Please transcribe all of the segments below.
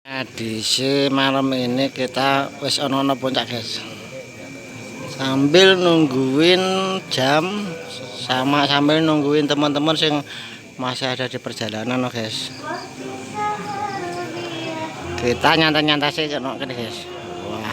Edisi malam ini kita wis ono puncak guys, sambil nungguin jam sama sambil nungguin teman-teman yang masih ada di perjalanan guys. Kita nyantai-nyantai sih guys. Wah,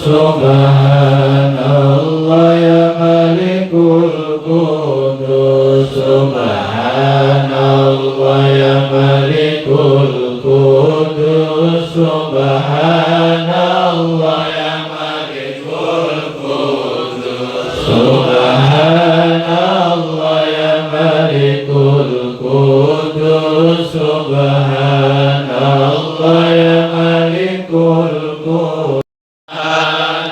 Subhanallah ya Malikul Qudus, Subhanallah ya Malikul Qudus, Subhanallah ya Malikul Qudus, Subhanallah ya Malikul Qudus, Subhanallah ya Malikul Qudus.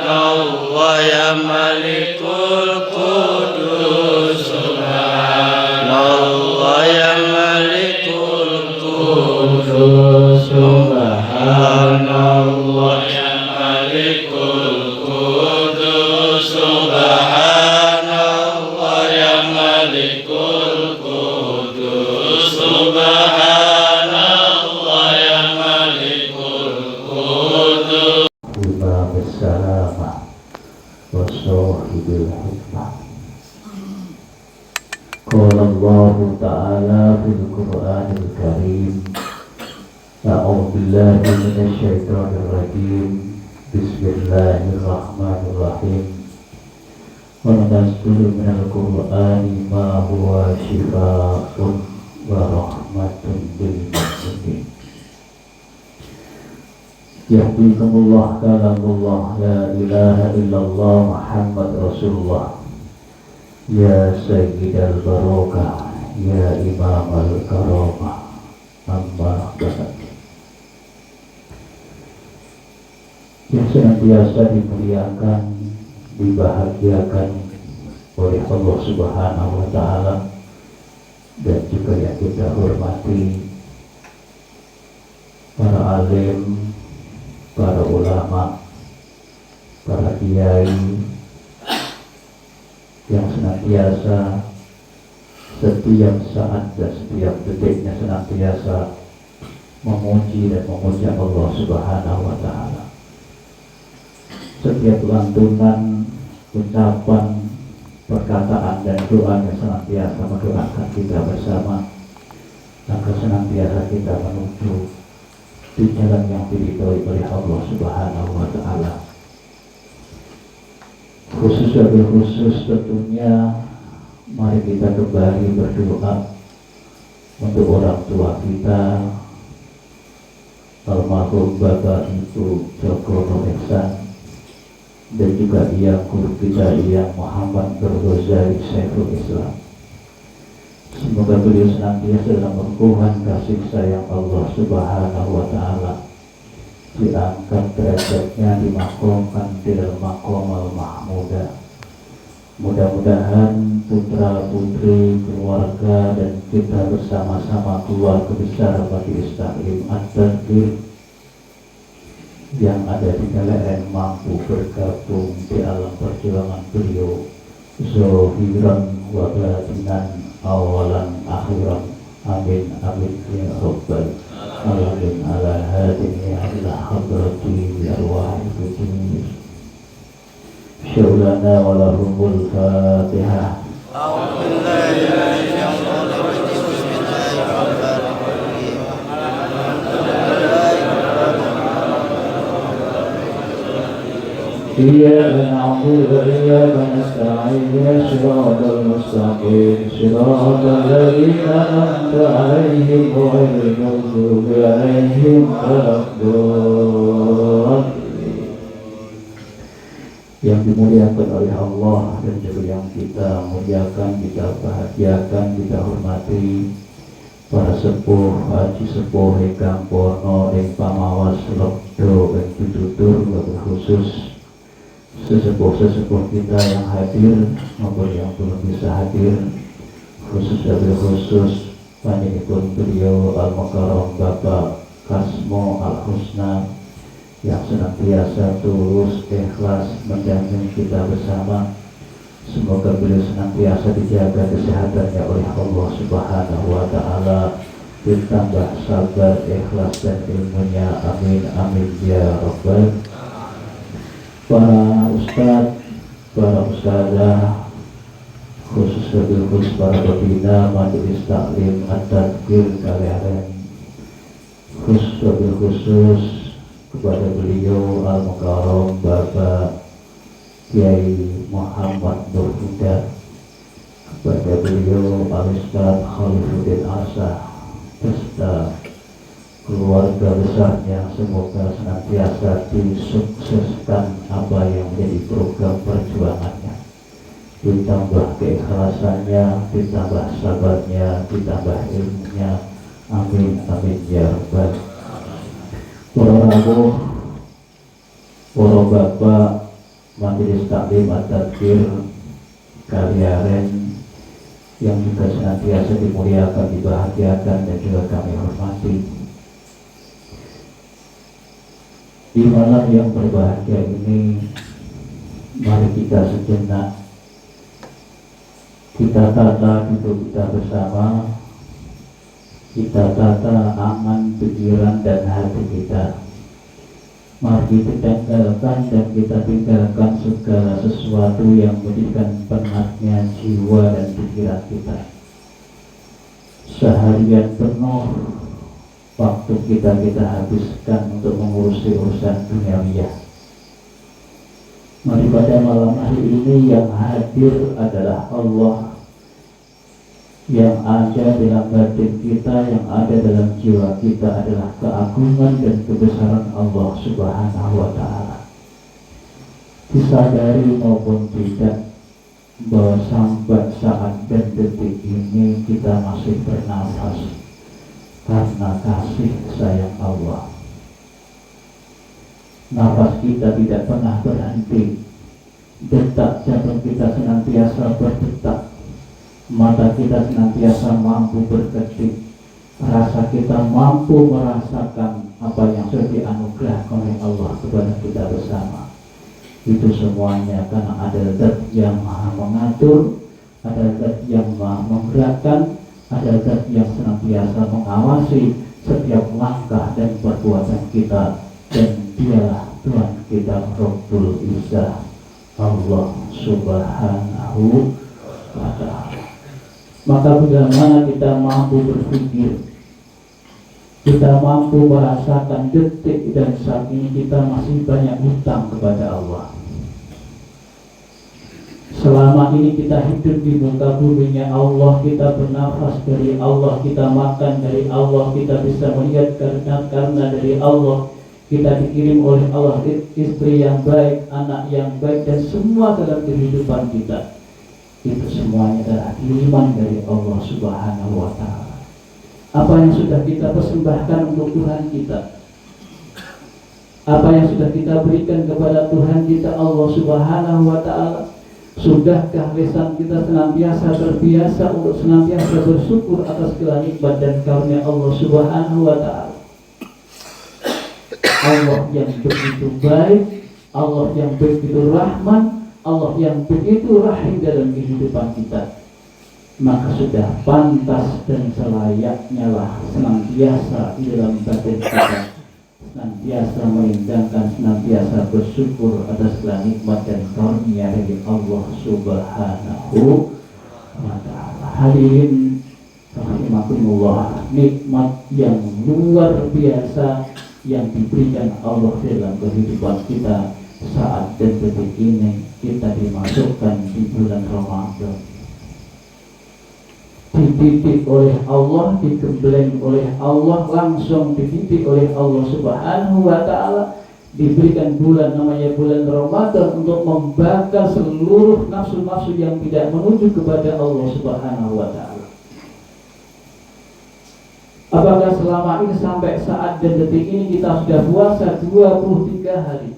Allah ya Malikul Qudus, Subhanallah ya Malikul Qudus, Subhanallah ya Malikul Qudus, Subhanallah ya Malikul Qudus, Subhanallah ya Malikul Qudus. Imam Salamah Wasohibil Hikmah. Qala Allah Ta'ala fil Qur'anil Karim, A'udzu billahi minasy syaithanir rajim. Bismillahirrahmanirrahim. Wa nunazzilu minal Qur'ani ma huwa shifaa'un wa rahmatun lil mu'minin. Yahdikumullah kalamullah, la ilaha illallah Muhammad Rasulullah. Ya Sayyidal Barokah, ya Imam al-Karamah, amma ba'd. Yang senantiasa dimuliakan, dibahagiakan oleh Allah Subhanahu wa Ta'ala, dan juga yang kita hormati para alim, para ulama, para kiai yang senantiasa setiap saat dan setiap detiknya senantiasa memuji dan memuja Allah Subhanahu wa Ta'ala. Setiap lantunan, ucapan, perkataan dan doa yang senantiasa mendoakan kita bersama, agar senantiasa kita menuju di jalan yang diridhoi oleh Allah Subhanahu wa Ta'ala. Khusus tentunya mari kita kembali berdoa untuk orang tua kita, almarhum Bapak Ibu Joko Nur Ihsan, dan juga yang guru kita yang Muhammad Ghazali Saiful Islam. Semoga beliau senantiasa dalam berkuhan kasih sayang Allah Subhanahu wa Ta'ala, diangkat derajatnya, dimakamkan di dalam maqam al-mahmudah. Mudah-mudahan putra putri, keluarga, dan kita bersama-sama keluarga besar Majelis Taklim At-Tadbir yang ada di KLN mampu bergabung di alam perjuangan beliau zahiran wa batinan, awalan akhiran. Amin amin ya rabbal alamin. Ala hadhihi ila hadrati arwahil qudus syawlana wa lahumul fatihah. Iyyaka na'budu wa iyyaka nasta'in, ihdinas mustaqim, shiratal ladzina an'amta 'alaihim ghairil maghdubi 'alaihim waladdallin. Yang dimuliakan oleh Allah dan juga yang kita muliakan, kita bahagiakan, kita hormati para sepuh, haji sepuh ingkang pono ing pamawas Lokdo ing Pitutur, wabil khusus sesepuh-sesepuh kita yang hadir maupun yang belum bisa hadir, khusus panjenenganipun beliau Al-Mukarram Bapak Kasmo Al-Husna yang senantiasa tulus ikhlas mendampingi kita bersama. Semoga beliau senantiasa dijaga kesehatannya oleh Allah Subhanahu wa Ta'ala, ditambah sabar, ikhlas dan ilmunya. Amin amin ya rabbal. Para ustadz, para ustadzah, khusus para pembina majelis taklim at-tadbir kalian, khusus kepada beliau Al-Mukarram Bapak Kiai Muhammad Nur Huda, kepada beliau Al-Ustaz Khalifuddin Asah beserta keluarga besarnya, semoga senantiasa disukseskan apa yang menjadi program perjuangannya, ditambah keikhlasannya, ditambah sabarnya, ditambah ilmunya. Amin amin ya rabbal. Para rawuh, para bapak majelis taklim at-tadbir kalian yang juga senantiasa dimuliakan, dibahagiakan dan juga kami hormati. Di malam yang berbahagia ini, mari kita sejenak kita tata hidup kita bersama, kita tata angan, pikiran dan hati kita. Mari kita tinggalkan dan kita tinggalkan segala sesuatu yang menjadikan penatnya jiwa dan pikiran kita. Seharian penuh waktu kita habiskan untuk mengurusi urusan duniawiya. Mari pada malam hari ini yang hadir adalah Allah, yang ada dalam batin kita, yang ada dalam jiwa kita adalah keagungan dan kebesaran Allah Subhanahu wa Ta'ala. Disadari maupun tidak bahwa sampai saat dan detik ini kita masih bernafas karena kasih sayang Allah. Nafas kita tidak pernah berhenti, detak jantung kita senantiasa berdetak, mata kita senantiasa mampu berkedip, rasa kita mampu merasakan apa yang sudah dianugerahkan oleh Allah kepada kita bersama. Itu semuanya karena ada zat yang maha mengatur, ada zat yang maha menggerakkan, ada zat yang senantiasa mengawasi setiap langkah dan perbuatan kita, dan dialah Tuhan kita Rabbul Izzah, Allah Subhanahu wa Ta'ala. Maka bagaimana kita mampu berpikir, kita mampu merasakan detik dan saat ini kita masih banyak hutang kepada Allah. Selama ini kita hidup di muka buminya Allah, kita bernafas dari Allah, kita makan dari Allah, kita bisa melihat karena dari Allah, kita dikirim oleh Allah istri yang baik, anak yang baik, dan semua dalam kehidupan kita. Itu semuanya adalah kiriman dari Allah Subhanahu wa Ta'ala. Apa yang sudah kita persembahkan untuk Tuhan kita, apa yang sudah kita berikan kepada Tuhan kita Allah Subhanahu wa Ta'ala, sudahkah lisan kita senantiasa terbiasa untuk senantiasa bersyukur atas segala nikmat dan karunia Allah Subhanahu wa Ta'ala? Allah yang begitu baik, Allah yang begitu rahman, Allah yang begitu rahim dalam kehidupan kita. Maka sudah pantas dan selayaknya lah senantiasa di dalam batin kita, senantiasa merendahkan, senantiasa bersyukur atas segala nikmat dan karunia dari Allah Subhanahu wa Ta'ala. Hadirin rahimakumullah, nikmat yang luar biasa yang diberikan Allah dalam kehidupan kita saat dan detik ini. Kita dimasukkan di bulan Ramadan, dididik oleh Allah, digembleng oleh Allah, langsung dididik oleh Allah Subhanahu wa Ta'ala, diberikan bulan namanya bulan Ramadan untuk membakar seluruh nafsu-nafsu yang tidak menuju kepada Allah Subhanahu wa Ta'ala. Apakah selama ini sampai saat dan detik ini kita sudah puasa 23 hari?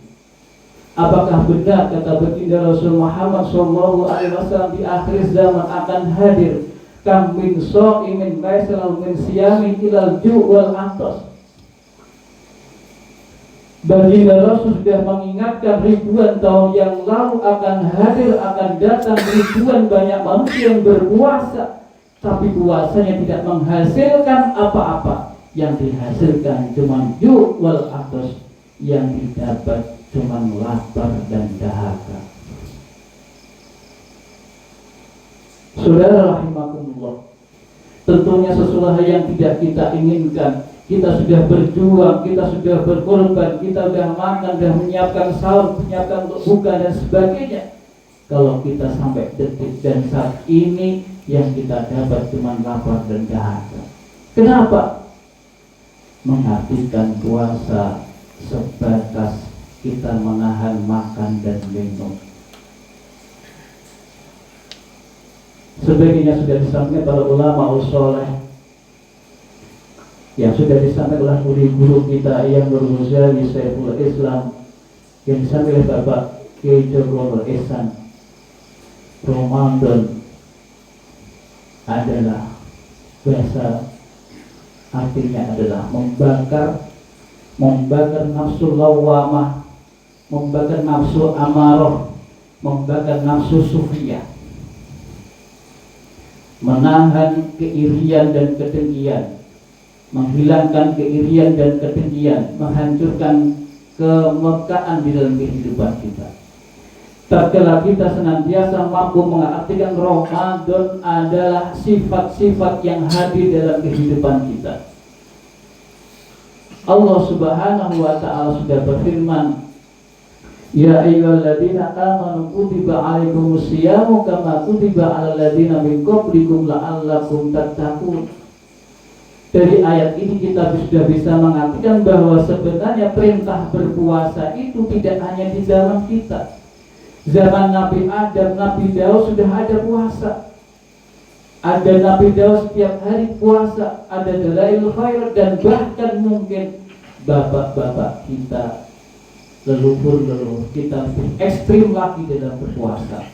Apakah benar kata baginda Rasul Muhammad SAW di akhir zaman akan hadir kam min sha'imin laisa lahu min siyamin ilal ju' wal atas? Baginda Rasul sudah mengingatkan ribuan tahun yang lalu akan hadir, akan datang ribuan banyak manusia yang berpuasa, tapi puasanya tidak menghasilkan apa-apa. Yang dihasilkan cuma ju' wal atos, yang didapat cuma lapar dan dahaga. Saudara rahimakumullah, tentunya sesuatu yang tidak kita inginkan. Kita sudah berjuang, kita sudah berkorban, kita sudah makan, sudah menyiapkan sahur, menyiapkan untuk buka dan sebagainya. Kalau kita sampai detik dan saat ini yang kita dapat cuma lapar dan dahaga. Kenapa? Mengartikan puasa sebatas kita menahan makan dan minum. Sebagainya sudah disampaikan para ulama usoleh, yang sudah disampaikan oleh guru kita yang Ghazali Saiful Islam, yang disampaikan oleh Bapak Kiai Jogoro Ihsan. Ramadan adalah bahasa artinya adalah membakar nafsu lawamah, membakar nafsu amarah, membakar nafsu sufiyah, menahan keirian dan kedengkian, menghilangkan keirian dan kedengkian, menghancurkan kemekaan di dalam kehidupan kita. Tatkala kita senantiasa mampu mengartikan Ramadan adalah sifat-sifat yang hadir dalam kehidupan kita. Allah Subhanahu wa ta'ala sudah berfirman, ya ayyuhalladzina amanu kutiba alaikumus syiyamu kama kutiba alal ladzina min qablikum la'allakum tattaqun. Dari ayat ini kita sudah bisa mengartikan bahwa sebenarnya perintah berpuasa itu tidak hanya di dalam kita. Zaman Nabi Adam, Nabi Daud sudah ada puasa. Ada Nabi Daud setiap hari puasa, ada dalail khair, dan bahkan mungkin bapak-bapak kita, leluhur-leluhur kita lebih ekstrim lagi dalam berpuasa.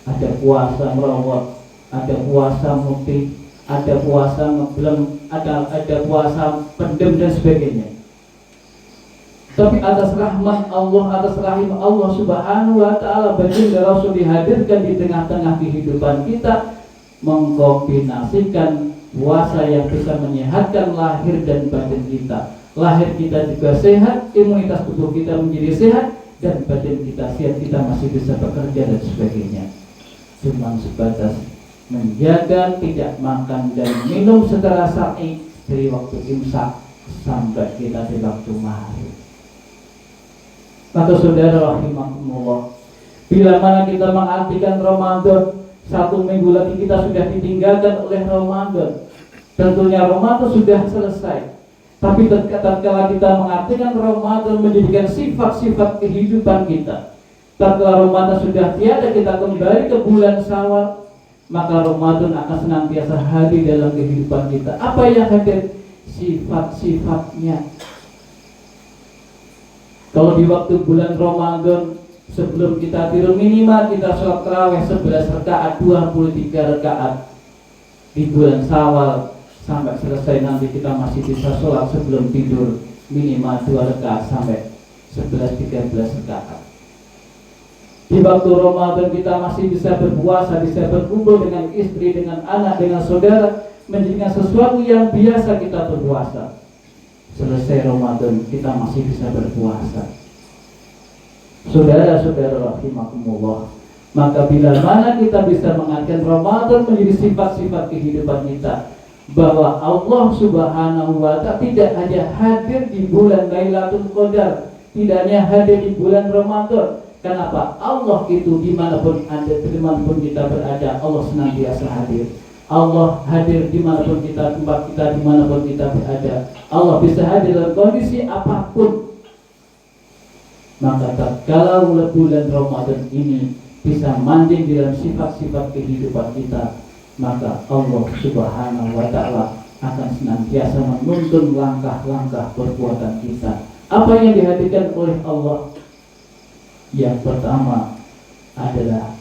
Ada puasa merawat, ada puasa mutih, ada puasa ngeblem, ada puasa pendem dan sebagainya. Tapi atas rahmat Allah, atas rahim Allah Subhanahu wa ta'ala, baginda Rasul dihadirkan di tengah-tengah kehidupan kita, mengkombinasikan puasa yang bisa menyehatkan lahir dan batin kita. Lahir kita juga sehat, imunitas tubuh kita menjadi sehat, dan batin kita sehat, kita masih bisa bekerja dan sebagainya. Cuma sebatas menjaga tidak makan dan minum secara syar'i dari waktu imsak sampai kita di waktu maghrib. Maka saudara rahimakumullah, bila mana kita mengartikan Ramadan, satu minggu lagi kita sudah ditinggalkan oleh Ramadan. Tentunya Ramadan sudah selesai. Tapi tatkala kita mengartikan Ramadan menjadikan sifat-sifat kehidupan kita, tatkala Ramadan sudah tiada, kita kembali ke bulan Syawal, maka Ramadan akan senantiasa hadir dalam kehidupan kita. Apa yang hadir? Sifat-sifatnya. Kalau di waktu bulan Ramadan, sebelum kita tidur minimal kita sholat tarawih 11 rakaat, 23 rakaat. Di bulan Syawal sampai selesai nanti kita masih bisa sholat sebelum tidur minimal 2 rakaat sampai 11-13 rakaat. Di waktu Ramadan kita masih bisa berpuasa, bisa berkumpul dengan istri, dengan anak, dengan saudara, menjadikan sesuatu yang biasa kita berpuasa. Selesai Ramadan kita masih bisa berpuasa. Saudara-saudara rahimakumullah, maka bila mana kita bisa mengartikan Ramadan menjadi sifat-sifat kehidupan kita, bahwa Allah Subhanahu wa ta'ala tidak hanya hadir di bulan Lailatul Qadar, tidak hanya hadir di bulan Ramadan. Kenapa? Allah itu dimanapun ada, dimanapun kita berada, Allah senantiasa hadir. Allah hadir dimanapun kita, tempat kita, dimanapun kita berada. Allah bisa hadir dalam kondisi apapun. Maka tatkala bulan Ramadan ini bisa manding dalam sifat-sifat kehidupan kita, maka Allah Subhanahu wa ta'ala akan senantiasa menuntun langkah-langkah perbuatan kita. Apa yang dihadirkan oleh Allah? Yang pertama adalah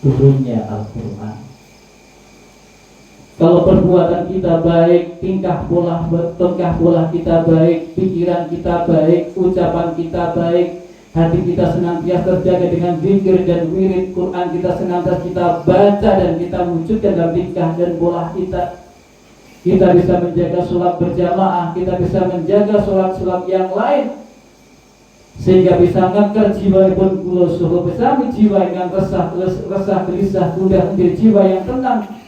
turunnya Al-Quran. Kalau perbuatan kita baik, tingkah pola kita baik, pikiran kita baik, ucapan kita baik, hati kita senantiasa terjaga dengan zikir dan wirid Quran kita senantiasa kita baca dan kita wujudkan dalam tingkah dan pola kita. Kita bisa menjaga sholat berjamaah, kita bisa menjaga sholat-sholat yang lain, sehingga bisa ngekar jiwa pun kula suhu bersami jiwa yang resah gelisah mudah menjadi jiwa yang tenang.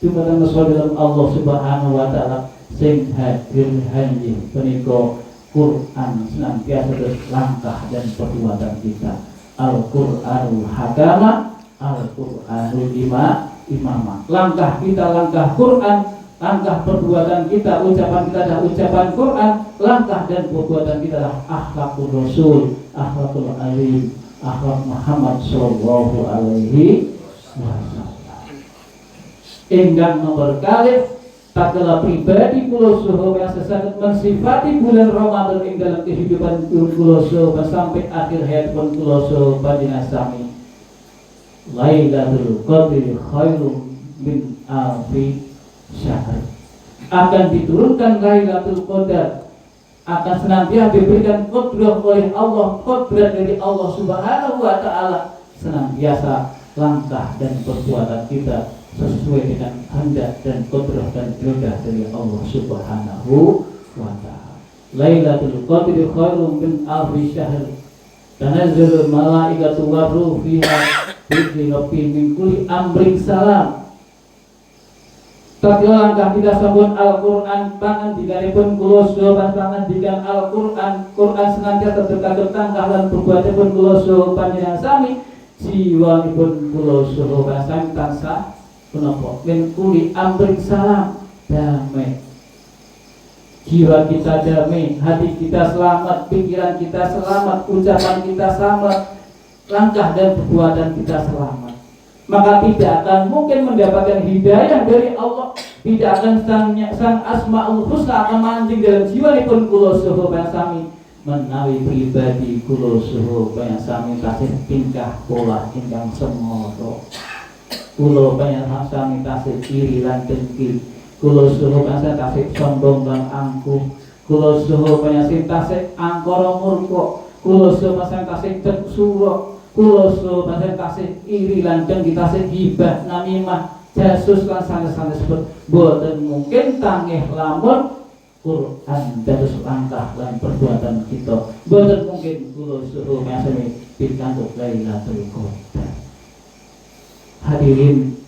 Cuma dalam Allah Subhanahu wa taala sing hadir hanya menika Quran senantiasa langkah dan perbuatan kita. Al-Qur'anul hakama, Al-Qur'anul imamah. Langkah kita langkah Quran, langkah perbuatan kita, ucapan kita adalah ucapan Quran, langkah dan perbuatan kita adalah akhlakul Rasul, akhlakul alim, akhlak Muhammad sallallahu alaihi wasallam. Enggang nomor kali tatkala pribadi kula saha yang sesat mensifati bulan Ramadan ing dalam kehidupan kula saha sampai akhir hayat pun kula saha panjenengan sami. Lailatul Qadri khairun min alfi syahr. Akan diturunkan Lailatul Qadar, akan senantiasa diberikan qudrat oleh Allah, qudrat dari Allah Subhanahu wa taala, senantiasa langkah dan perbuatan kita sesuai dengan kehendak dan qudrat dan kehendak dari Allah Subhanahu wa taala. Lailatul Qadri khairum min alfi syahr. Tanazzalul malaikatu waruh fiha bi min kulli amrin salam. Tatkala langkah kita sabun Al-Quran pangandikanipun kula sedaya pangandikan Al-Quran, Quran senantiasa terkagum tangkah lan perbuatanipun kula sedaya panjenengan sami, jiwanipun kula sedaya sami tansah punapa min kulli amrin salam, damai. Jiwa kita damai, hati kita selamat, pikiran kita selamat, ucapan kita selamat, langkah dan perbuatan kita selamat. Maka tidak akan mungkin mendapatkan hidayah dari Allah, tidak akan sang Asmaul Husna akan manjing dalam jiwanipun kula sedaya sami menawi pribadi kula sedaya sami tasih tingkah pola ingkang semara. Kula panjenengan sami tasih iri lan dengki, kula sedaya tasih sombong lan angkuh, kula sedaya tasih angkara murka, kula sedaya tasih teksura, kula sedaya tasih iri lan dengki, tasih gibah namimah jasus lan sanes-sanes boten mungkin tangih lamun Quran dados langkah lan perbuatan kita, boten mungkin kula sedaya sami pikantuk Lailatul Qadar. Hadirin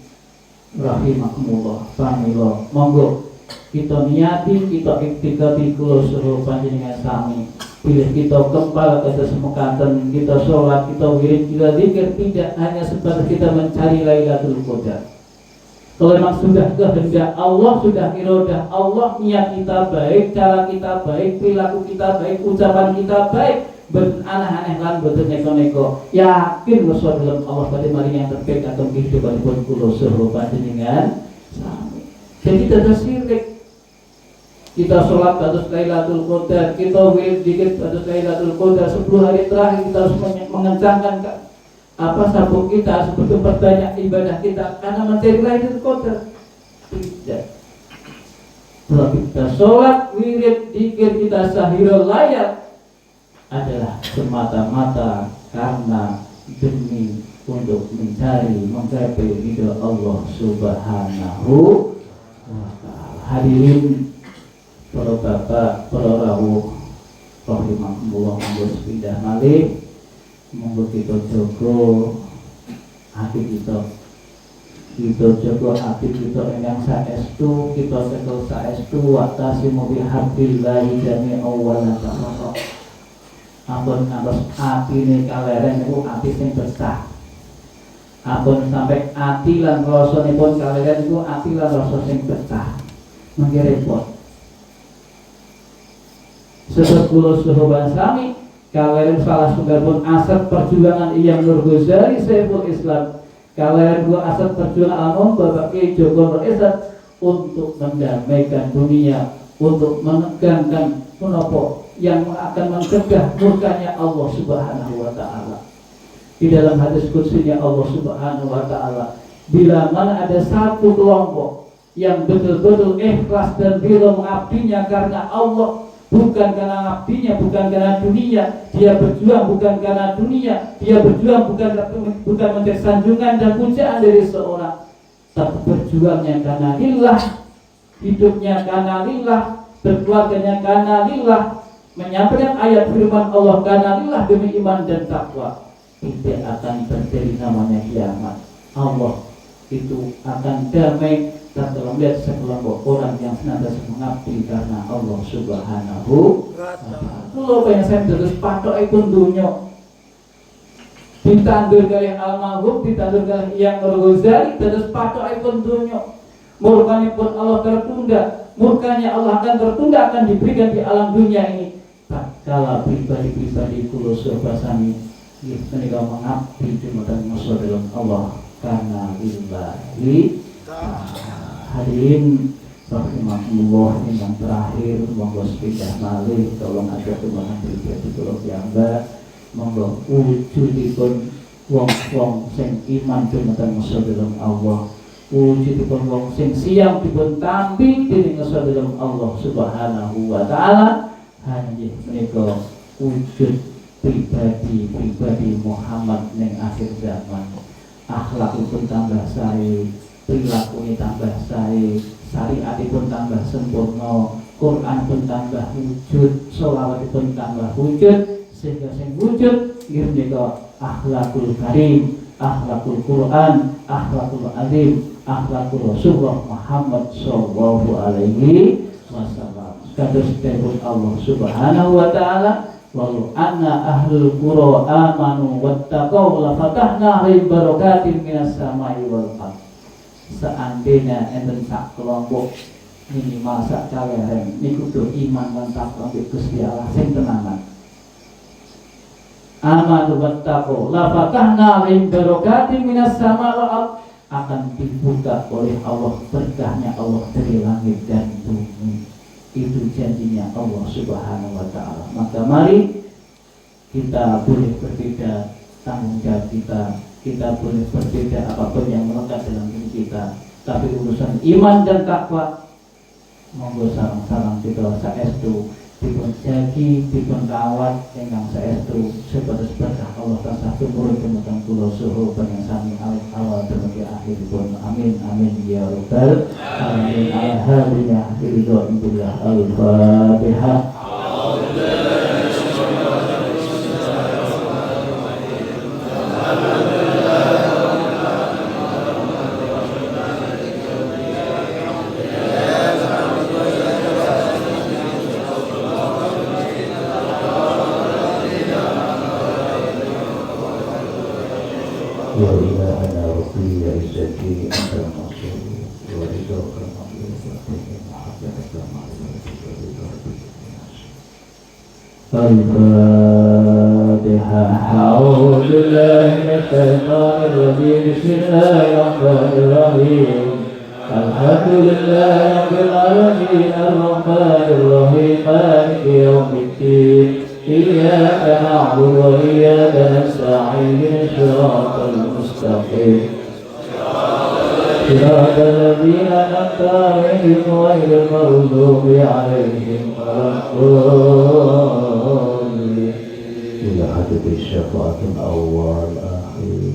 rahimakumullah, pamila monggo kita niati, kita iktikati kula sedaya panjenengan sami. Bila kita kembali ke semekaten, kita sholat, kita wirid, kita zikir, tidak hanya sebatas kita mencari Lailatul Qadar. Kalau memang sudah kehendak Allah, sudah iradah Allah, niat kita baik, cara kita baik, perilaku kita baik, ucapan kita baik, aneh-aneh lan boten neko-neko, yakin waswa dalam Allah pada mari yang terbaik atau kehidupan pun kula sedaya panjenengan sami. Jadi tidak syirik. Kita sholat atas Lailatul Qadar, kita wirid dikit atas Lailatul Qadar, 10 hari terakhir kita harus mengencangkan sabuk kita seperti perbanyak ibadah kita karena mencari Lailatul Qadar. Tidak. Kalau kita sholat, wirid, dikir, kita sahirul layat adalah semata-mata karena demi untuk menggapai ridha Allah Subhanahu wa ta'ala. Hadirin para bapak, para rawuh rahimakumullah, monggo sepindah malih, monggo kita jaga hati kita jaga hati kita ingkang saestu, kita cekel saestu waqtasimu bihablillahi jami'an wa la tafarraqu. Ampun ngantos atine kaleren niku ati sing besar. Ampun sampai ati lan rasanipun kaleren niku ati lan rasa sing besar. Mangke repot. Sebab kula sedaya sami kaleren salah setunggalipun aset perjuangan Imam Nur Ghazali Syekhul Islam. Kaleren kula aset perjuangan almarhum Bapak Kiai Joko Nur Esat untuk mendamaikan dunia, untuk menegangkan menapa yang akan mencegah murkanya Allah Subhanahu wa ta'ala. Di dalam hadis qudsinya Allah Subhanahu wa ta'ala, bila mana ada satu kelompok yang betul-betul ikhlas dan ridho mengabdinya karena Allah, bukan karena abdinya, bukan karena dunia. Dia berjuang bukan karena dunia, dia berjuang bukan mencari sanjungan dan pujaan dari seorang, tapi berjuangnya karena lillah, hidupnya karena lillah, berkeluarganya karena lillah, menyampaikan ayat firman Allah karena lillah demi iman dan takwa. Tidak akan terjadi namanya kiamat. Allah itu akan damai dan melihat sekelompok orang yang senantiasa mengabdi karena Allah Subhanahu wa Ta'ala. Kalau pengen saya terus patok ikun dunia ditandur kali almarhum, ditandur kali yang Ghazali, terus patok ikun dunia. Murkanya pun Allah tertunda, murkanya Allah akan tertunda, akan diberikan di alam dunia ini. Tak kala pribadi-pribadi kulo surbasani mereka mengabdi di mudah dalam Allah karena lillahi. Hadirin rahimahullah, yang terakhir monggo sepeda malih tolong ada kembangan pribadi kula piyambak, monggo wujudipun wong-wong sing iman dumateng dalam Allah, wujudipun wong sing siang dipun tampi dening dalam Allah Subhanahu wa Ta'ala. Hanya menika wujud pribadi Muhammad ning akhir zaman. Akhlakipun tambah sae, perilaku tambah sae, syariat pun tambah sempurna, Quran pun tambah wujud, sholawat pun tambah wujud, sehingga sing wujud menika akhlakul karim, akhlakul Quran, akhlakul azim, akhlakul Rasulullah Muhammad sallallahu alaihi wasallam. Kados dawuh Allah Subhanahu wa Ta'ala, walau anna ahlul qura amanu wattaqau la fatahna alaihim barakatin minas samai wal ardh. Seandainya enten sak kelompok minimal sak kalian niku do iman lan takwa mbek Gusti Allah sing tenanan. Amanu wattaqau la fatahna alaihim barakatin minas samai wal ardh, akan dibuka oleh Allah berkahnya Allah dari langit dan bumi. Itu janjinya Allah Subhanahu wa Ta'ala. Maka mari kita boleh berbeda tanggung jawab kita boleh berbeda apapun yang melekat dalam diri kita, tapi urusan iman dan takwa monggo sareng-sareng kita saestu dipun jagi, dipun kawat ingkang saestu supados berkah Allah tansah tumurun dumateng kula suhu panjenengan awal dumugi akhiripun. Amin amin ya rabbal alamin. Alhamdulillah billah al-Fatihah. Wa ilahana rabbi ya izzati anta al-mansur wa ridha al-maghfir wa mahabbataka Al-Fatihah. A'udzu billahi minasyaitonir rajim. Bismillahirrahmanirrahim. Alhamdulillahi rabbil alamin arrahmanir rahim maliki yaumiddin. Iyyaka na'budu wa iyyaka nasta'in shiratal mustaqim shiratal ladzina an'amta 'alaihim ghairil maghdubi 'alaihim waladdallin. Ila hadhihi syafa'atul awwal akhir.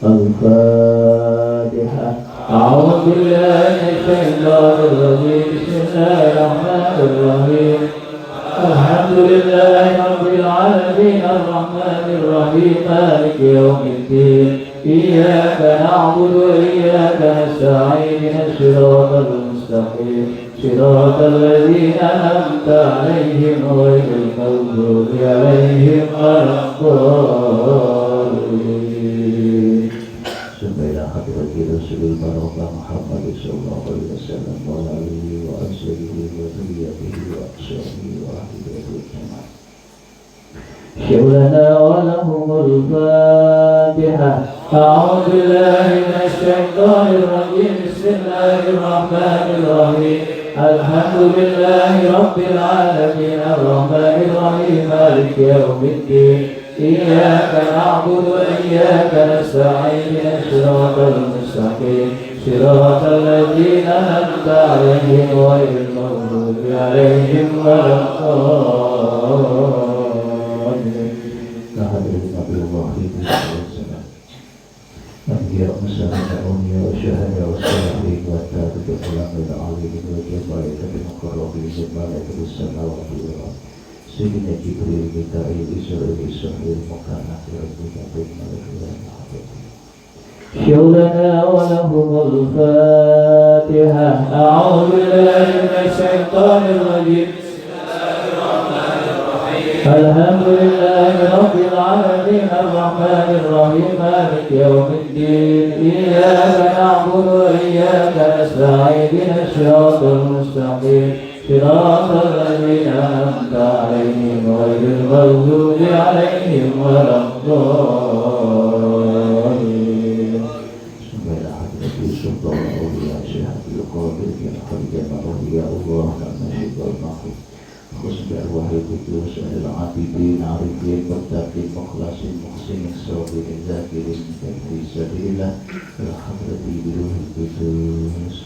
Al-Fatihah. A'udzu billahi minasyaitonir rajim. Bismillahirrahmanirrahim. Alhamdulillahi rabbil alamin arrahmanir rahim maliki yaumiddin. Iyyaka na'budu wa iyyaka nasta'in ihdinas siratal mustaqim siratal ladzina an'amta 'alaihim ghairil maghdubi 'alaihim waladdallin. Subhanallah hadirat Rasulul Barakah Muhammad sallallahu alaihi wasallam wa alihi wa ashabihi wa dzurriyyatihi wa ashabihi wa ahlihi jamaah. Syawlana wa lahumul Fatihah. A'udzu billahi minasy syaithanir rajim. Bismillahirrahmanirrahim. Alhamdulillahi rabbil alamin arrahmanir rahim maliki yaumiddin. Iyyaka na'budu wa iyyaka nasta'in ihdinas siratal mustaqim صراط الذين أنعمت عليهم غير المغضوب عليهم ولا الضالين. كحضرة نبي الله أنبياء مسلمين أولياء وشهداء والصالحين والتابعين العلماء العالمين والملائكة المقربين والملائكة السماوات والأرض سيدنا جبريل ميكائيل إسرائيل إسرائيل مكانة ربنا بين شغلنا ولهم الفاتحة. أعوذ بالله من الشيطان الرجيم. الحمد لله رب العالمين الرحمن الرحيم مالك يوم الدين إياك نعبد وإياك نستعين اهدنا الصراط المستقيم صراط الذين أنعمت عليهم غير المغضوب عليهم ولا الضالين. سبحان أولياء شهادة القادر خرجنا أولياء الله لما شفى المخلوق خصب أرواح القدوس العابدين عارفين متقين مخلصين محسنين صابرين ذاكرين في سبيل الله الحضرة بروح القدوس.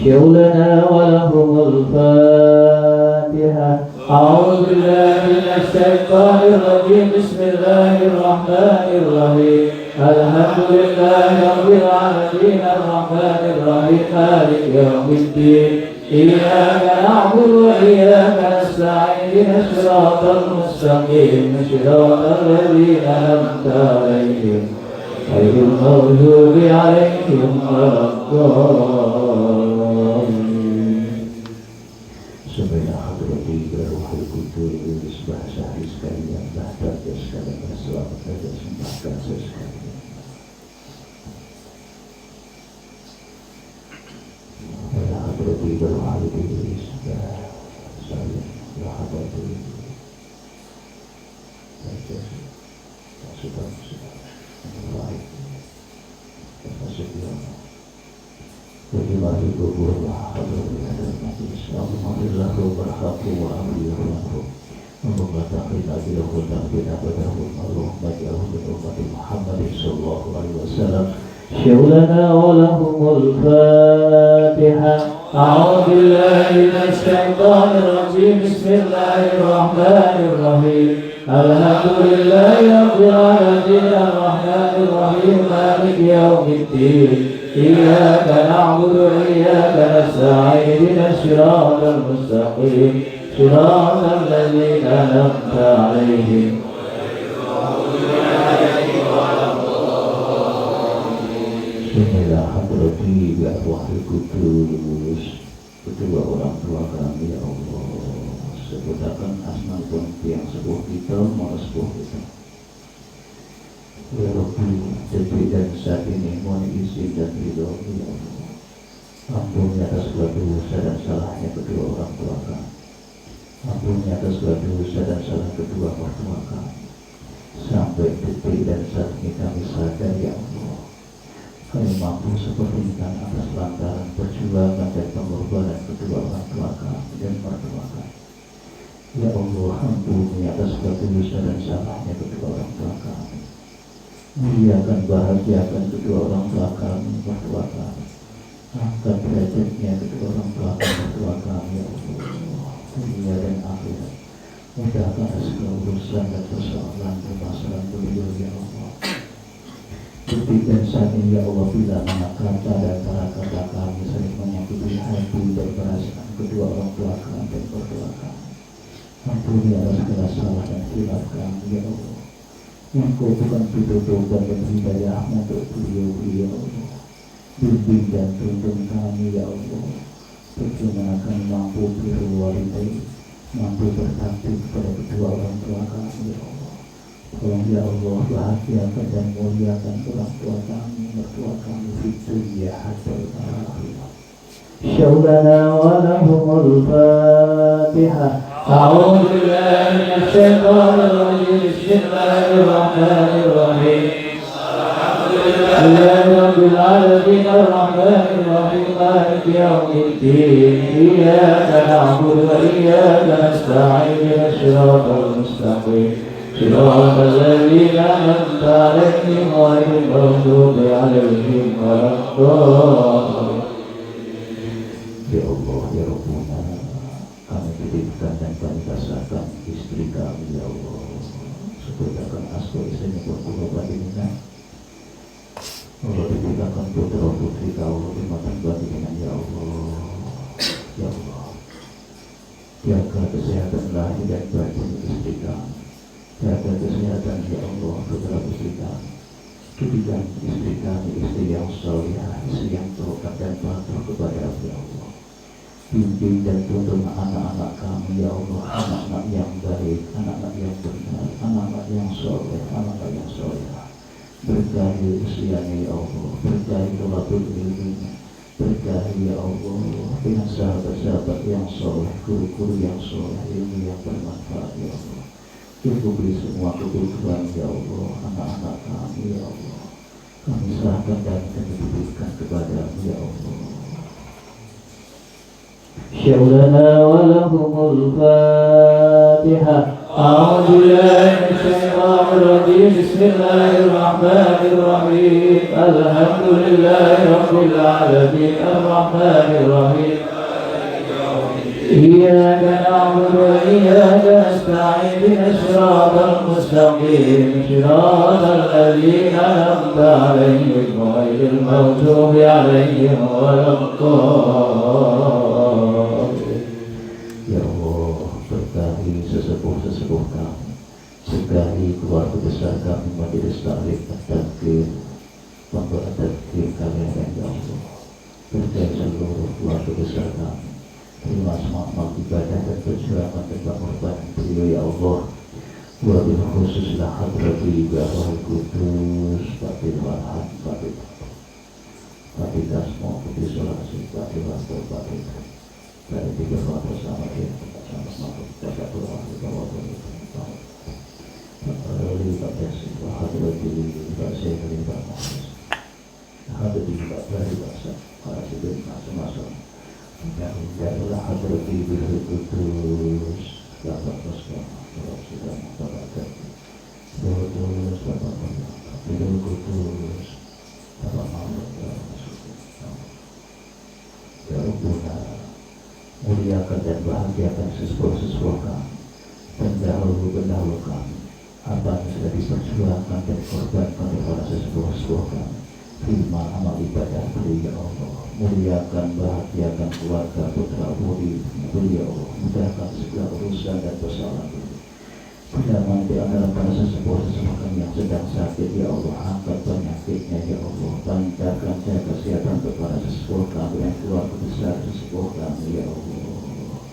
شغلنا ولهم الفاتحة. أعوذ بالله من الشيطان الرجيم. بسم الله الرحمن الرحيم. الحمد لله رب العالمين الرحمن الرحيم مالك يوم الدين إياك نعبد وإياك نستعين اهدنا الصراط المستقيم صراط الذين أنعمت عليهم غير المغضوب عليهم ولا الضالين. Sebagai hadrati Ruhul Qudus bahasa sekalian bahkan sekalian selamat dan sembahkan sekalian. Hadrati Ruhul Qudus sekalian hadrati sudah baik termasuk yang beribadah kepada Allah Alhamdulillah berhati wa amriyahu membatasi tajil hudan bina badahu Allah bagi Muhammad sallallahu alaihi wasallam. Syawlana wa lahumul fatihah. A'udzu billahi minasy syaithanir rajim. Bismillahirrahmanirrahim. Alhamdulillahi rabbil alamin arrahmanir rahim maliki yaumiddin إياك نعبد وإياك نستعين اهدنا الصراط المستقيم صراط الذين أنعمت عليهم Bismillah hadrati bi arwahil qudus. Kedua orang tua kami ya Allah, sebutakan asmaul yang sepuh kita mau sepuh kita. Ya Rabbi, jadi dan saat ini mohon izin dan ridho ya Allah. Ampuni atas segala dosa dan salahnya kedua orang tua kami. Ampuni atas segala dosa dan salah kedua mertua kami. Sampai detik dan saat ini kami sadar ya Allah, kami mampu seperlukan atas lantaran perjuangan dan pengorbanan kedua orang tua kami dan mertua kami. Ya Allah, ampuni atas segala dosa dan salahnya kedua orang tua kami. Muliakan bahagiakan kedua orang tua kami, mertua kami. Angkat derajatnya kedua orang tua kami, mertua kami ya Allah, dunia dan akhirat. Mudahkan segala urusan dan persoalan permasalahan beliau ya Allah. Detik dan saat ini ya Allah, bila mana kata dan para kata kami saling menyakiti hati dan perasaan kedua orang tua kami dan mertua kami. Ampuni atas segala salah dan khilaf kami ya Allah. Engkau bukan pitutur dan hidayah untuk beliau-beliau Allah. Bimbing dan tuntun kami ya Allah. Bagaimana kami mampu berwalidai, mampu berbakti kepada kedua orang tua kami ya Allah. Tolong ya Allah, bahagiakan dan muliakan orang tua kami, mertua kami di dunia hatta akhirat. Syawlana wa lahumul fatihah. A'udzu billahi minasy syaithanir rajim. Bismillahirrahmanirrahim. Alhamdulillahi rabbil alamin arrahmanir rahim maliki yaumiddin iyyaka na'budu wa iyyaka nasta'in ihdinas siratal mustaqim صراط الذين أنعمت عليهم غير المغضوب عليهم ولا الضالين. Ya Allah, ya Rabbuna, kami titipkan dan kami pasrahkan istri kami, ya Allah. Sebutkan asma istrinya berkurban ini. Allah titipkan putra putri kau di mata batinnya, ya Allah. Ya Allah, jaga kesehatan lahir dan batin istri kami. Jaga kesehatan, ya Allah, putra putri kami. Jadikan istri kami istri yang salihah, istri yang taat dan patuh kepada ya Allah. Bimbing dan tuntun anak-anak kami, ya Allah, anak-anak yang baik, anak-anak yang benar, anak-anak yang soleh, anak-anak yang soleh. Berkahi usianya, ya Allah, berkahi tolabul ilminya, berkahi, ya Allah, dengan sahabat-sahabat yang soleh, guru-guru yang soleh, ilmu yang bermanfaat, ya Allah. Cukupi semua kebutuhan, ya Allah, anak-anak kami, ya Allah. Kami serahkan dan kami titipkan kepada-Mu, ya Allah. شغلنا ولهم الفاتحة. أعوذ بالله من الشيطان الرجيم. بسم الله الرحمن الرحيم. الحمد لله رب العالمين الرحمن الرحيم. إياك نعبد وإياك نستعين. اهدنا الصراط المستقيم صراط الذين أنعمت عليهم غير المغضوب عليهم ولا الضالين. Ya Allah, berkahi sesepuh-sesepuh kami, berkahi keluarga besar kami, majelis taklim at-tadzkir, pondok at-tadzkir kalian, ya Allah. Berkahi seluruh keluarga besar kami. Terima semua amal ibadah dan perjuangan dan pengorbanan beliau, ya Allah. Wabil khususlah hadrati Bahwal Kudus Batil Warhan Batil Batil Dasmo Batil Solasi Batil Wastor Batil dari tiga orang bersama dia sama makhluk jaga Tuhan bahwa Tuhan Lalu Bapak Sifah Hadrati Bapak Syekh Bapak Muhammad Hadrati Bapak Dari Bahasa Para Sibir Masuk-masuk Jadilah hadrati Bahwal Kudus Bapak Muslim Bapak sudah mengatakan Kudus Bapak Muslim Kudus Bapak Muhammad Ya Rabbuna, muliakan dan bahagiakan sesepuh-sesepuh kami, pendahulu-pendahulu kami, apa yang sudah diperjuangkan dan korbankan oleh para sesepuh-sesepuh kami. Terima amal ibadah beliau, ya Allah. Muliakan, bahagiakan keluarga putra putri beliau, ya Allah. Mudahkan segala urusan dan persoalan beliau. Bila mana di antara para sesepuh-sesepuh kami yang sedang sakit, ya Allah, angkat penyakitnya, ya Allah. Pancarkan jaga kesehatan kepada sesepuh kami yang keluarga besar sesepuh kami, ya Allah.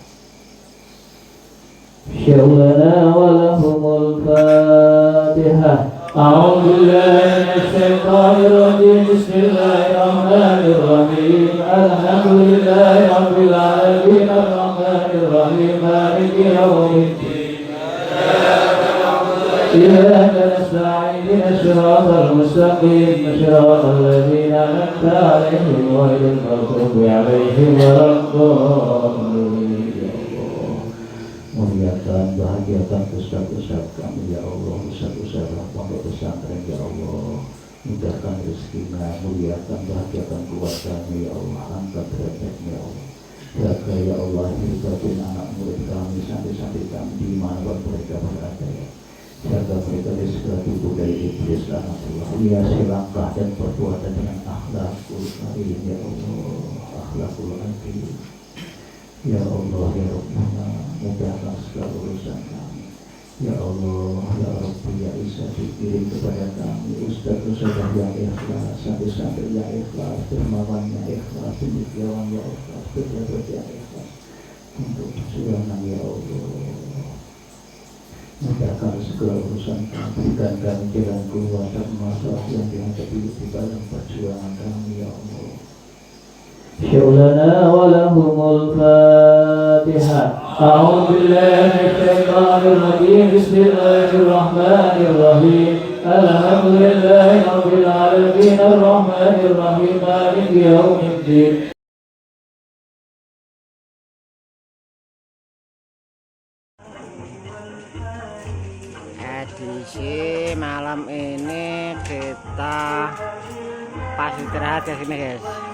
Syawlana walahumul fatihah. أعوذ بالله من الشيطان الرجيم. بسم الله الرحمن الرحيم. الحمد لله رب العالمين الرحمن الرحيم مالك يوم الدين. إياك نستعين. اهدنا الصراط المستقيم صراط الذين أنعمت عليهم غير المغضوب عليهم ولا الضالين. Muliakan, bahagiakan ustaz-ustaz kami, ya Allah. Ustaz-ustaz pondok pesantren, ya Allah. Mudahkan rezekinya, muliakan, bahagiakan keluarganya, ya Allah. Angkat derajatnya, ya Allah. Jaga, ya Allah, hidupatin anak murid kami, santri-santri kami dimanapun mereka berada, ya. Jaga mereka dari segala tipu dari iblis, laknatullah. Hiasi langkah dan perbuatan dengan akhlakul karim, ya Allah. Akhlakul karim. Ya Allah, ya Rabbuna, mudahkan segala urusan kami. Ya Allah, ya Rabbi, ya Isa, dikirim kepada kami ustaz-ustaz yang ikhlas, santri-santri yang ikhlas, dermawannya ikhlas, cendekiawan yang ikhlas, pejabat yang ikhlas untuk perjuangan, ya Allah. Mudahkan segala urusan kami, berikan kami jalan keluar dan masalah yang dihadapi di dalam perjuangan kami, ya Allah. شغلنا ولهم الفاتحة. أعوذ بالله من الشيطان الرجيم. بسم الله الرحمن الرحيم. الحمد لله رب العالمين الرحمن الرحيم مالك يوم الدين. edisi malam ini kita pas istirahat ya sini guys.